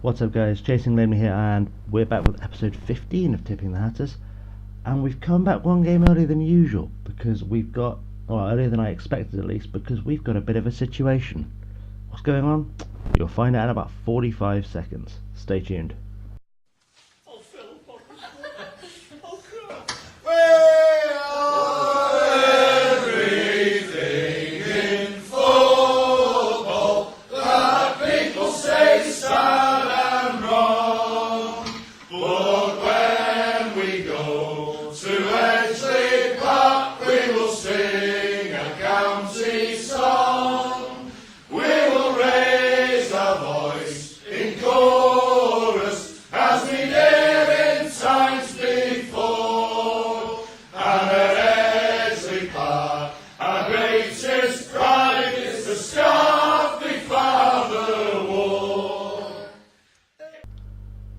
What's up guys, ChasingLamely here, and we're back with episode 15 of Tipping the Hatters, and we've come back one game earlier than usual because we've got, well, earlier than I expected at least, because we've got a bit of a situation. What's going on? You'll find out in about 45 seconds. Stay tuned.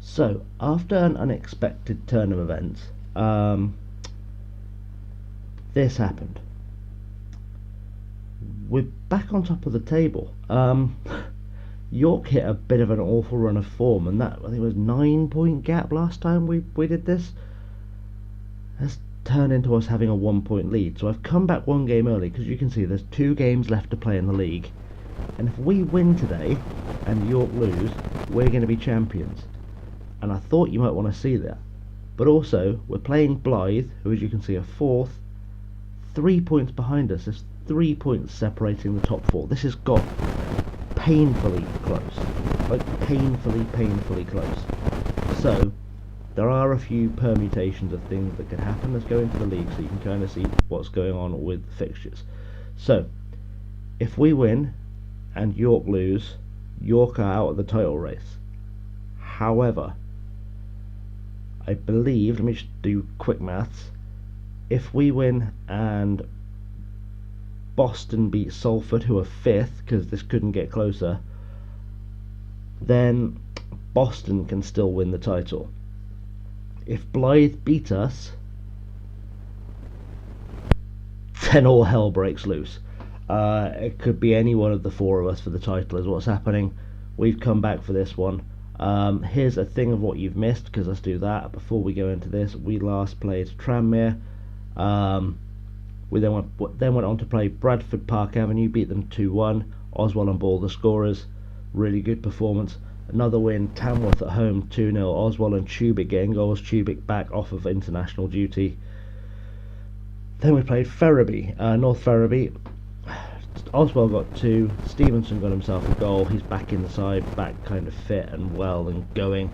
So, after an unexpected turn of events, this happened. We're back on top of the table. York hit a bit of an awful run of form, and that, I think it was 9-point gap last time we did this, has turned into us having a 1-point lead. So I've come back one game early, because you can see there's 2 games left to play in the league, and if we win today and York lose, we're going to be champions. And I thought you might want to see that. But also, we're playing Blyth, who, as you can see, are 4th, 3 points behind us. There's 3 points separating the top 4. This has got painfully close. Like, painfully close. So, there are a few permutations of things that could happen. Let's go into the league so you can kind of see what's going on with the fixtures. So, if we win and York lose, York are out of the title race. However, I believe, let me just do quick maths, if we win and Boston beat Salford, who are 5th, because this couldn't get closer, then Boston can still win the title. If Blyth beat us, then all hell breaks loose. It could be any one of the 4 of us for the title is what's happening. We've come back for this one. Here's a thing of what you've missed, because let's do that before we go into this. We last played Tranmere. We then went on to play Bradford Park Avenue, beat them 2-1. Oswell and Ball the scorers, really good performance. Another win, Tamworth at home 2-0. Oswell and Tubic getting goals. Tubic back off of international duty. Then we played Ferriby, North Ferriby. Oswell got 2, Stevenson got himself a goal. He's back in the side, back kind of fit and well and going.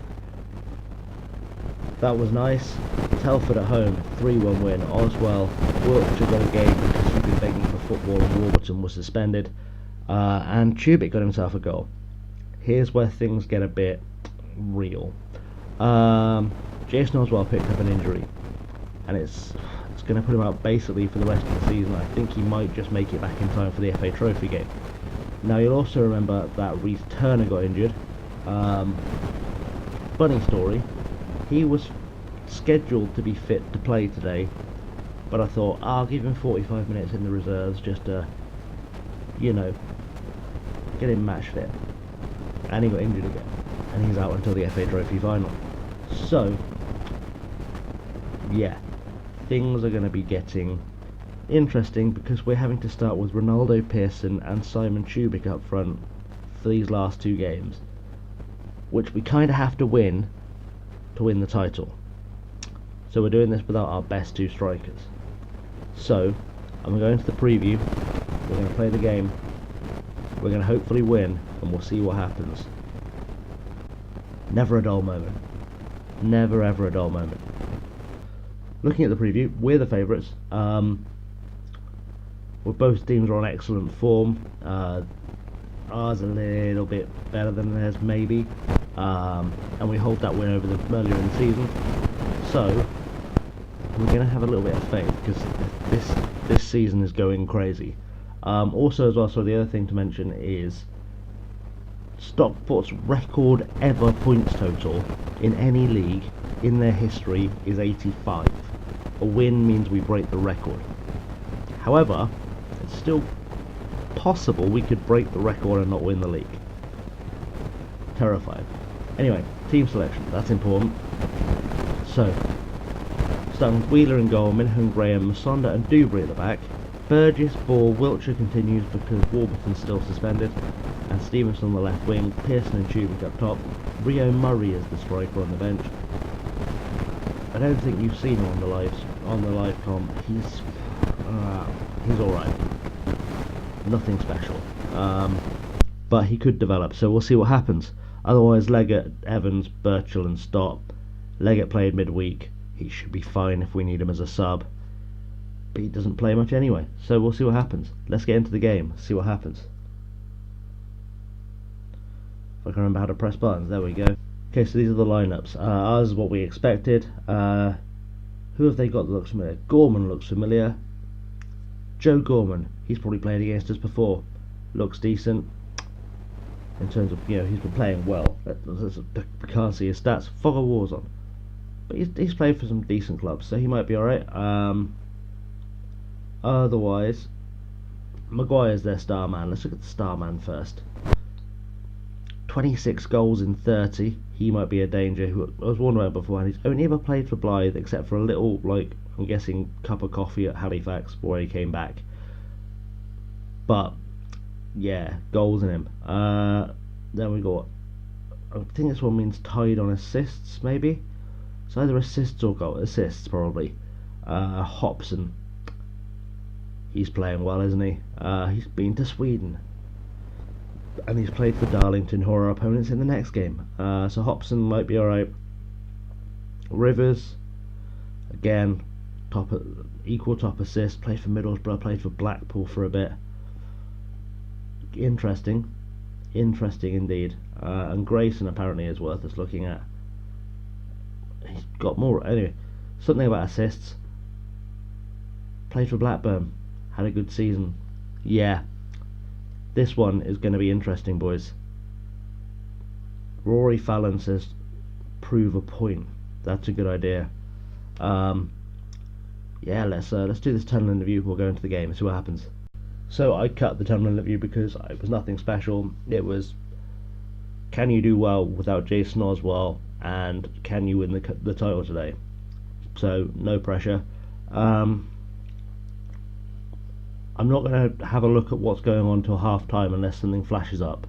That was nice. Telford at home, 3-1 win. Oswell worked to a game because he'd been begging for football and Warburton was suspended. And Tubic got himself a goal. Here's where things get a bit real. Jason Oswell picked up an injury, and it's going to put him out basically for the rest of the season. I think he might just make it back in time for the FA Trophy game. Now you'll also remember that Reece Turner got injured. Funny story, he was scheduled to be fit to play today, but I thought I'll give him 45 minutes in the reserves just to, you know, get him match fit. And he got injured again, and he's out until the FA Trophy final. So, yeah, things are going to be getting interesting because we're having to start with Ronaldo Pearson and Simon Tubic up front for these last 2 games, which we kind of have to win the title. So we're doing this without our best 2 strikers. So I'm going to go into the preview, we're going to play the game, we're going to hopefully win, and we'll see what happens. Never a dull moment. Never ever a dull moment. Looking at the preview, we're the favourites. Both teams are on excellent form. Ours a little bit better than theirs, maybe. And we hold that win over them earlier in the season. So we're going to have a little bit of faith because this season is going crazy. Also, as well, so the other thing to mention is Stockport's record ever points total in any league in their history is 85. A win means we break the record. However, it's still possible we could break the record and not win the league. Terrified. Anyway, team selection, that's important. So, starting with Wheeler in goal, Minho, Graham, Masonda and Dewberry at the back. Burgess, Ball, Wiltshire continues because Warburton's still suspended, and Stevenson on the left wing, Pearson and Tubic up top. Rio Murray is the striker on the bench. I don't think you've seen him on the live comp. He's all right. Nothing special, but he could develop. So we'll see what happens. Otherwise, Leggett, Evans, Birchall, and Stott. Leggett played midweek. He should be fine if we need him as a sub, but he doesn't play much anyway. So we'll see what happens. Let's get into the game. See what happens. If I can remember how to press buttons. There we go. Okay, so these are the lineups. Ours is what we expected. Who have they got that looks familiar? Gorman looks familiar. Joe Gorman. He's probably played against us before. Looks decent. In terms of, he's been playing well. We can't see his stats. Fog of War's on. But he's played for some decent clubs, so he might be alright. Otherwise, Maguire's their star man. Let's look at the star man first. 26 goals in 30. He might be a danger. I was warned about beforehand. He's only ever played for Blyth, except for a little, I'm guessing, cup of coffee at Halifax before he came back. But yeah, goals in him. Then we got, I think this one means tied on assists, maybe. It's either assists or goal assists, probably. Hobson. He's playing well, isn't he? He's been to Sweden, and he's played for Darlington, who are our opponents in the next game. So Hobson might be alright. Rivers, again, equal top assist. Played for Middlesbrough, played for Blackpool for a bit. Interesting indeed. And Grayson apparently is worth us looking at. He's got more. Anyway, something about assists. Played for Blackburn, had a good season. Yeah, this one is going to be interesting, boys. Rory Fallon says prove a point. That's a good idea. Yeah, let's do this tunnel interview. We'll go into the game and see what happens. So I cut the tunnel interview because it was nothing special. It was, can you do well without Jason Oswald, and can you win the title today? So no pressure. I'm not going to have a look at what's going on till half time unless something flashes up.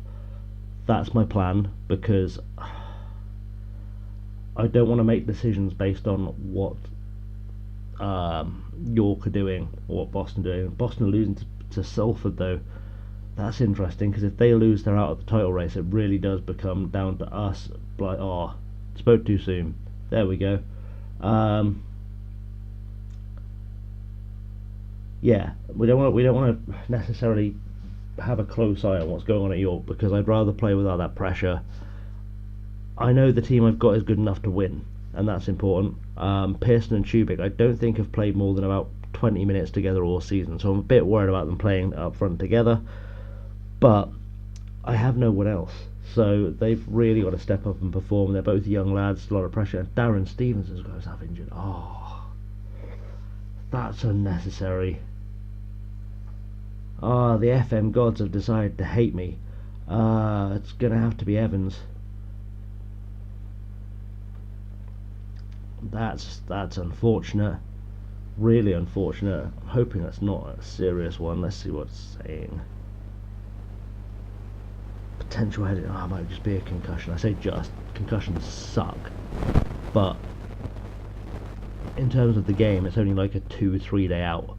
That's my plan, because I don't want to make decisions based on what York are doing or what Boston are doing. Boston are losing to Salford, though. That's interesting, because if they lose, they're out of the title race. It really does become down to us. Like, spoke too soon. There we go. Yeah, we don't want to necessarily have a close eye on what's going on at York, because I'd rather play without that pressure. I know the team I've got is good enough to win, and that's important. Pearson and Tubic, I don't think have played more than about 20 minutes together all season, so I'm a bit worried about them playing up front together. But I have no one else, so they've really got to step up and perform. They're both young lads, a lot of pressure. And Darren Stevens has got himself injured. That's unnecessary. The FM gods have decided to hate me. It's gonna have to be Evans. That's unfortunate. Really unfortunate. I'm hoping that's not a serious one. Let's see what it's saying. Potential head. It might just be a concussion. I say just. Concussions suck. But in terms of the game, it's only like a 2-3 day out.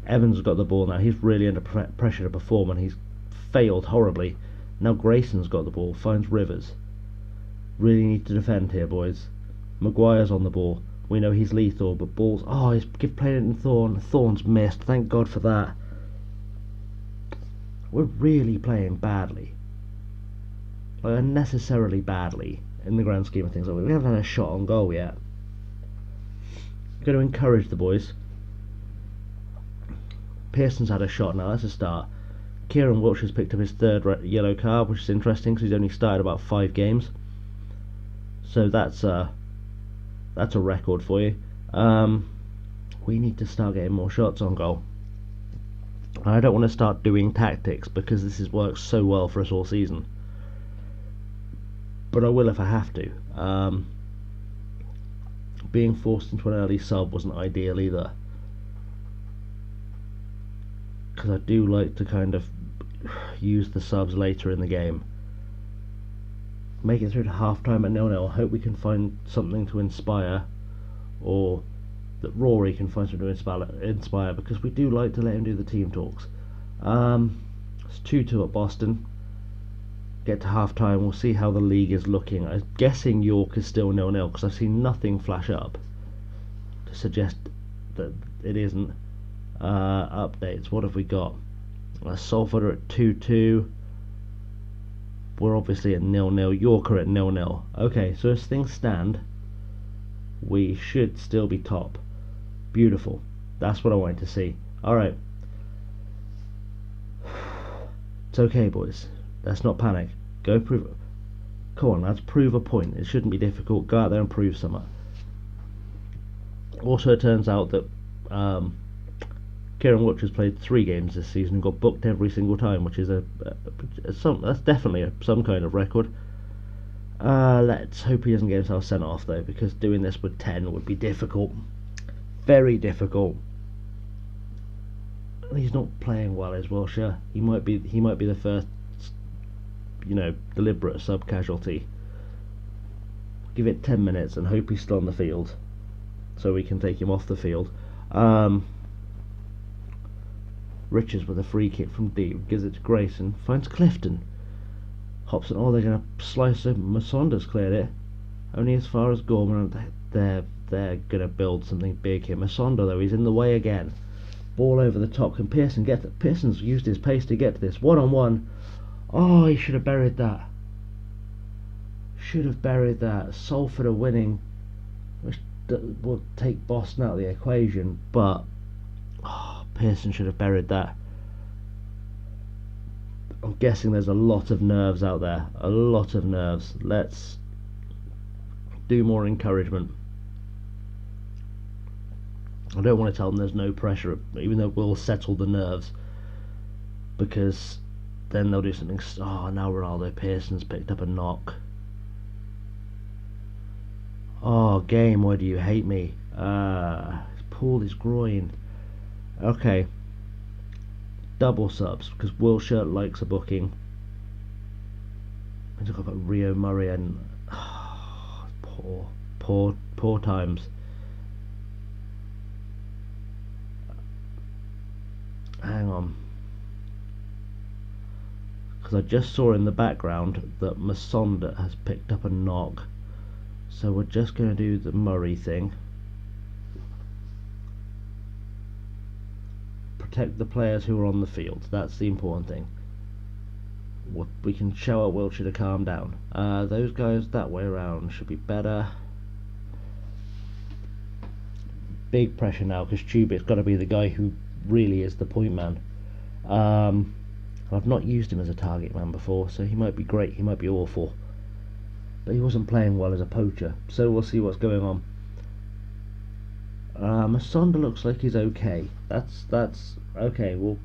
Evans has got the ball now. He's really under pressure to perform, and he's failed horribly. Now Grayson's got the ball, finds Rivers. Really need to defend here, boys. Maguire's on the ball. We know he's lethal, but balls. He's played it in Thorne. Thorne's missed. Thank God for that. We're really playing badly. Like, unnecessarily badly in the grand scheme of things. We haven't had a shot on goal yet. I'm going to encourage the boys. Pearson's had a shot now. That's a start. Kieran Wiltshire's picked up his third yellow card, which is interesting because he's only started about 5 games. So that's a record for you. We need to start getting more shots on goal. I don't want to start doing tactics because this has worked so well for us all season. but I will if I have to. Being forced into an early sub wasn't ideal either, because I do like to kind of use the subs later in the game. Make it through to half time at 0-0. Hope we can find something to inspire, or that Rory can find something to inspire, because we do like to let him do the team talks. It's 2-2 at Boston. Get to half time, we'll see how the league is looking. I'm guessing York is still 0-0 because I've seen nothing flash up to suggest that it isn't. Updates, what have we got? Salford are at 2-2. We're obviously at 0-0. York are at 0-0. Okay, so as things stand, we should still be top. Beautiful. That's what I wanted to see. Alright. It's okay, boys. Let's not panic. Go prove it. Come on, lads, prove a point. It shouldn't be difficult. Go out there and prove something. Also, it turns out that Kieran Watch has played 3 games this season and got booked every single time, which is that's definitely some kind of record. Let's hope he doesn't get himself sent off though, because doing this with 10 would be difficult, very difficult. He's not playing well, is Wilshere. He might be the first, deliberate sub casualty. Give it 10 minutes and hope he's still on the field, so we can take him off the field. Richards with a free kick from deep, gives it to Grayson, finds Clifton. Hobson, they're going to slice him. Masonda's cleared it, only as far as Gorman. They're going to build something big here. Masonda, though, he's in the way again. Ball over the top. Can Pearson get it? Pearson's used his pace to get to this. 1-on-1. Oh, he should have buried that. Salford are winning, which will take Boston out of the equation, but Pearson should have buried that. I'm guessing there's a lot of nerves out there. A lot of nerves. Let's do more encouragement. I don't want to tell them there's no pressure, even though we'll settle the nerves, because then they'll do something. Oh, now Ronaldo Pearson's picked up a knock. Oh, game, why do you hate me? He's pulled his groin. Okay. Double subs, because Wilshere likes a booking. I talk about Rio Murray and poor times. Hang on, because I just saw in the background that Masonda has picked up a knock, so we're just going to do the Murray thing. Protect the players who are on the field. That's the important thing. We can show out Wiltshire to calm down. Those guys that way around should be better. Big pressure now, because Chubik's got to be the guy who really is the point man. I've not used him as a target man before, so he might be great, he might be awful, but he wasn't playing well as a poacher, so we'll see what's going on. Masonda looks like he's okay. That's okay. We'll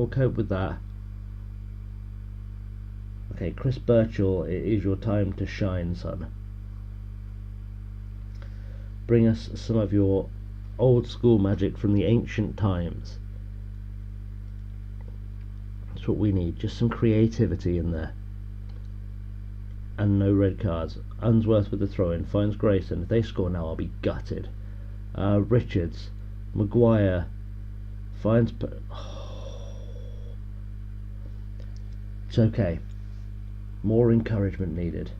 cope with that. Okay, Chris Birchall, it is your time to shine, son. Bring us some of your old school magic from the ancient times. That's what we need. Just some creativity in there. And no red cards. Unsworth with the throw-in. Finds Grayson. If they score now, I'll be gutted. Richards. Maguire. Finds... It's okay. More encouragement needed.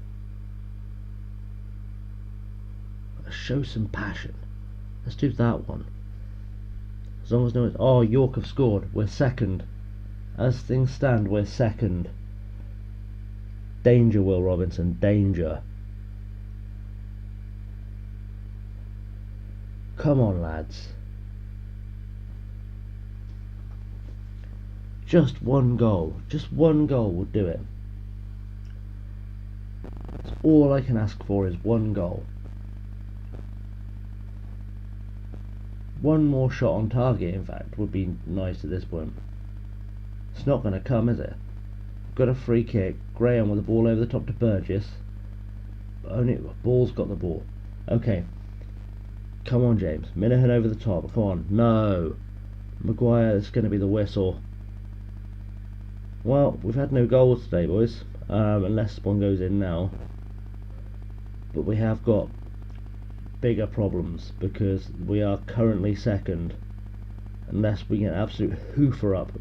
Show some passion. Let's do that one. As long as no one's... Oh, York have scored. We're second. As things stand, we're second. Danger, Will Robinson. Danger. Come on, lads. Just one goal. Just one goal would do it. That's all I can ask for, is one goal. One more shot on target, in fact, would be nice at this point. It's not going to come, is it? got a free kick. Graham with the ball over the top to Burgess. Only Ball's got the ball. Okay. Come on, James. Minahan over the top. Come on. No. Maguire, it's going to be the whistle. Well, we've had no goals today, boys. Unless one goes in now. But we have got bigger problems because we are currently second. Unless we get an absolute hoofer up.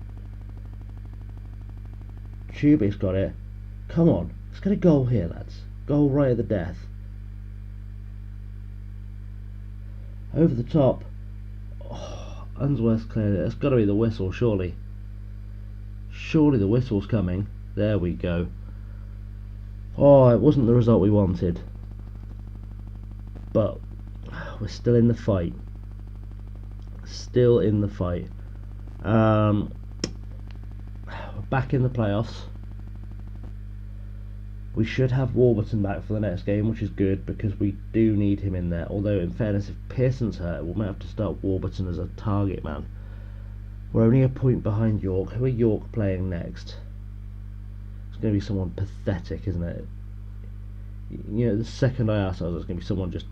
Chubik's got it. Come on. Let's get a goal here, lads. Goal right at the death. Over the top. Oh, Unsworth's cleared it. It's got to be the whistle, surely. Surely the whistle's coming. There we go. Oh, it wasn't the result we wanted. But we're still in the fight. Still in the fight. We're back in the playoffs. We should have Warburton back for the next game, which is good because we do need him in there. Although, in fairness, if Pearson's hurt, we might have to start Warburton as a target man. We're only a point behind York. Who are York playing next? It's going to be someone pathetic, isn't it? You know, the second I asked, it's going to be someone just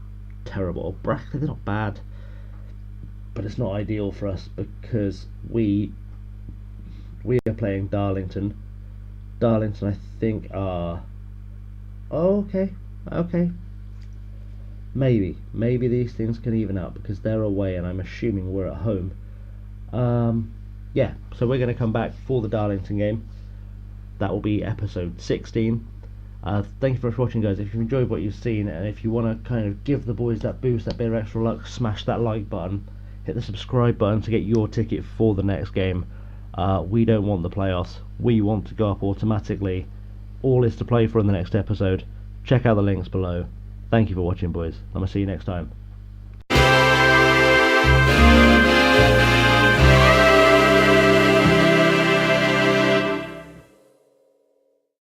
terrible. Brackley, they're not bad, but it's not ideal for us because we are playing Darlington. Darlington, I think, are... Oh, okay. Maybe these things can even out because they're away and I'm assuming we're at home. Yeah, so we're going to come back for the Darlington game. That will be episode 16. Thank you for watching, guys. If you've enjoyed what you've seen and if you want to kind of give the boys that boost, that bit of extra luck, smash that like button, hit the subscribe button to get your ticket for the next game. We don't want the playoffs. We want to go up automatically. All is to play for in the next episode. Check out the links below. Thank you for watching, boys. I'm going to see you next time.